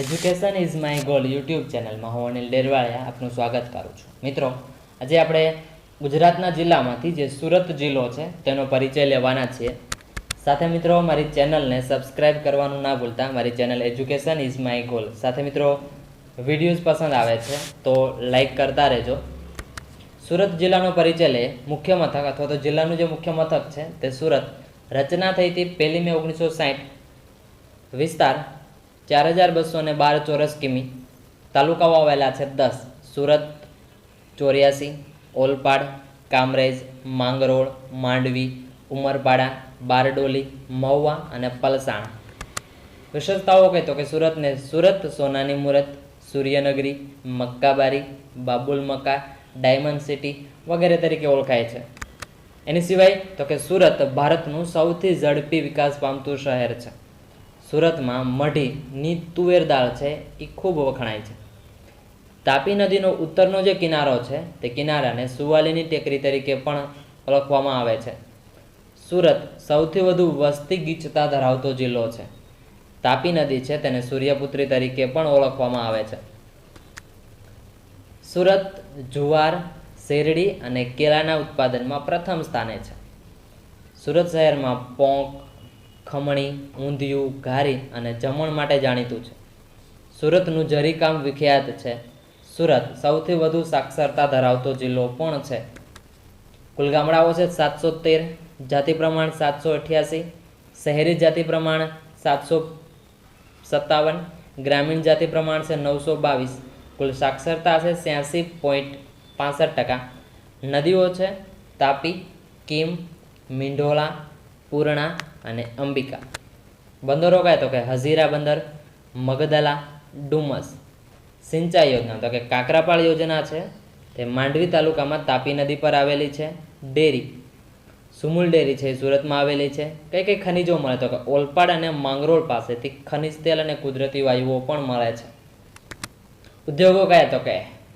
Education is my goal YouTube ચેનલમાં હું અનિલ ડેરવાળિયા આપનું સ્વાગત કરું છું. મિત્રો, આજે આપણે ગુજરાતના જિલ્લામાંથી જે સુરત જિલ્લો છે તેનો પરિચય લેવાના છીએ. સાથે મિત્રો, મારી ચેનલને સબસ્ક્રાઈબ કરવાનું ના ભૂલતા. મારી channel education is my goal. સાથે મિત્રો, વિડીયોઝ પસંદ આવે છે તો લાઈક કરતા રહેજો. સુરત જિલ્લાનો પરિચય લે. મુખ્ય મથક અથવા તો જિલ્લાનું જે મુખ્ય મથક છે તે સુરત. રચના થઈ હતી 1 મે 1960. વિસ્તાર 4212 ચોરસ કિમી. તાલુકાઓ આવેલા છે 10: સુરત, ચોર્યાસી, ઓલપાડ, કામરેજ, માંગરોળ, માંડવી, ઉમરપાડા, બારડોલી, મહુવા અને પલસાણ. વિશેષતાઓ કહે તો કે સુરતને સુરત સોનાની મૂરત, સૂર્યનગરી, મક્કાબારી, બાબુલ મક્કા, ડાયમંડ સિટી વગેરે તરીકે ઓળખાય છે. એની સિવાય તો કે સુરત ભારતનું સૌથી ઝડપી વિકાસ પામતું શહેર છે. સુરતમાં મઢીની તુવેર દાળ છે એ ખૂબ વખણાય છે. તાપી નદીનો ઉત્તરનો જે કિનારો છે તે કિનારાને સુવાલીની ટેકરી તરીકે પણ ઓળખવામાં આવે છે. સુરત સૌથી વધુ વસ્તી ગીચતા ધરાવતો જિલ્લો છે. તાપી નદી છે તેને સૂર્યપુત્રી તરીકે પણ ઓળખવામાં આવે છે. સુરત જુવાર, શેરડી અને કેળાના ઉત્પાદનમાં પ્રથમ સ્થાને છે. સુરત શહેરમાં પોંક, ખમણી, ઊંધિયું, ઘારી અને જમણ માટે જાણીતું છે. સુરતનું જરીકામ વિખ્યાત છે. સુરત સૌથી વધુ સાક્ષરતા ધરાવતો જિલ્લો પણ છે. કુલ ગામડાઓ છે 713, જાતિ પ્રમાણ 788, શહેરી જાતિ પ્રમાણ 757, ગ્રામીણ જાતિ પ્રમાણ છે 922. કુલ સાક્ષરતા છે 86.65%. નદીઓ છે તાપી, કીમ, મીંઢોળા, પૂર્ણા અને અંબિકા. બંદરો કહે તો કે હઝીરા બંદર, મગદલા, ડુમસ. સિંચાઈ યોજના તો કે કાકરાપાળ યોજના છે તે માંડવી તાલુકામાં તાપી નદી પર આવેલી છે. ડેરી સુમુલ ડેરી છે એ સુરતમાં આવેલી છે. કઈ કઈ ખનિજો મળે તો કે ઓલપાડ અને માંગરોળ પાસેથી ખનિજ તેલ અને કુદરતી વાયુઓ પણ મળે છે. ઉદ્યોગો કહે તો કે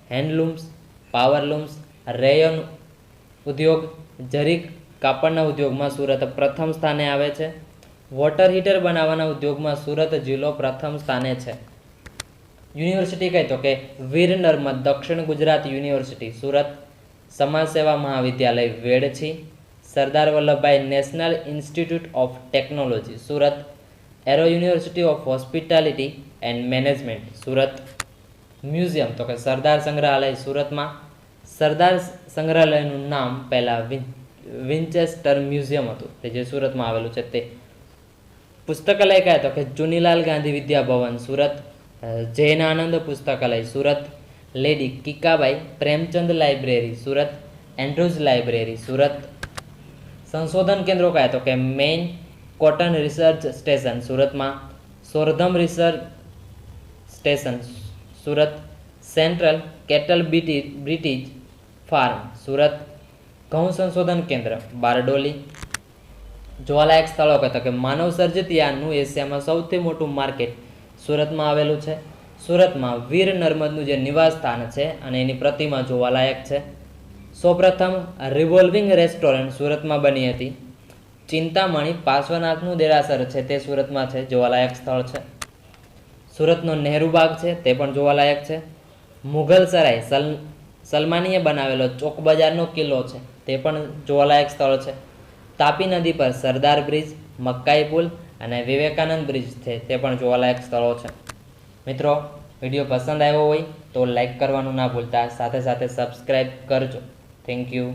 હેન્ડલૂમ્સ, પાવરલૂમ્સ, રેયન ઉદ્યોગ, જરી કાપડના ઉદ્યોગમાં સુરત પ્રથમ સ્થાને આવે છે. વોટર હીટર બનાવવાના ઉદ્યોગમાં સુરત જિલ્લો પ્રથમ સ્થાને છે. યુનિવર્સિટી કહે તો કે વીર નર્મદ દક્ષિણ Gujarat university Surat, Samaj Seva Mahavidyalaya Vedchhi, Sardar Vallabhbhai national institute of technology Surat, Auro university of hospitality and management Surat. Museum તો કે સરદાર સંગ્રહાલય સુરતમાં. સરદાર સંગ્રહાલયનું નામ પહેલાં વિન્ચેસ્ટર મ્યુઝિયમ હતું તે જે સુરતમાં આવેલું છે તે. પુસ્તકાલય કહે તો કે Chunilal Gandhi Vidya Bhavan Surat, Jainanand Pustakalaya Surat, lady Kikabai Premchand library Surat, Andrews library Surat. સંશોધન કેન્દ્રો કહે તો કે મેઇન કોટન રિસર્ચ સ્ટેશન સુરતમાં, sorghum research station Surat, central cattle British farm Surat. ઘઉં સંશોધન કેન્દ્ર બારડોલી. જોવાલાયક સ્થળો કહે તો કે માનવ સર્જિત યાનનું એશિયામાં સૌથી મોટું માર્કેટ સુરતમાં આવેલું છે. સુરતમાં વીર નર્મદનું જે નિવાસ સ્થાન છે અને એની પ્રતિમા જોવાલાયક છે. સૌપ્રથમ રિવોલ્વિંગ રેસ્ટોરન્ટ સુરતમાં બની હતી. ચિંતામણી પાર્શ્વનાથનું દેરાસર છે તે સુરતમાં છે, જોવાલાયક સ્થળ છે. સુરતનો નહેરુ બાગ છે તે પણ જોવાલાયક છે. મુઘલ સરાય સલમાનીએ બનાવેલો ચોક બજારનો કિલ્લો છે તે પણ જોવાલાયક સ્થળ છે. તાપી નદી પર સરદાર બ્રિજ, મક્કાઈ પુલ અને વિવેકાનંદ બ્રિજ છે તે પણ જોવાલાયક સ્થળો છે. મિત્રો, વિડીયો પસંદ આવ્યો હોય તો લાઈક કરવાનું ના ભૂલતા. સાથે સાથે સબસ્ક્રાઈબ કરજો. Thank you.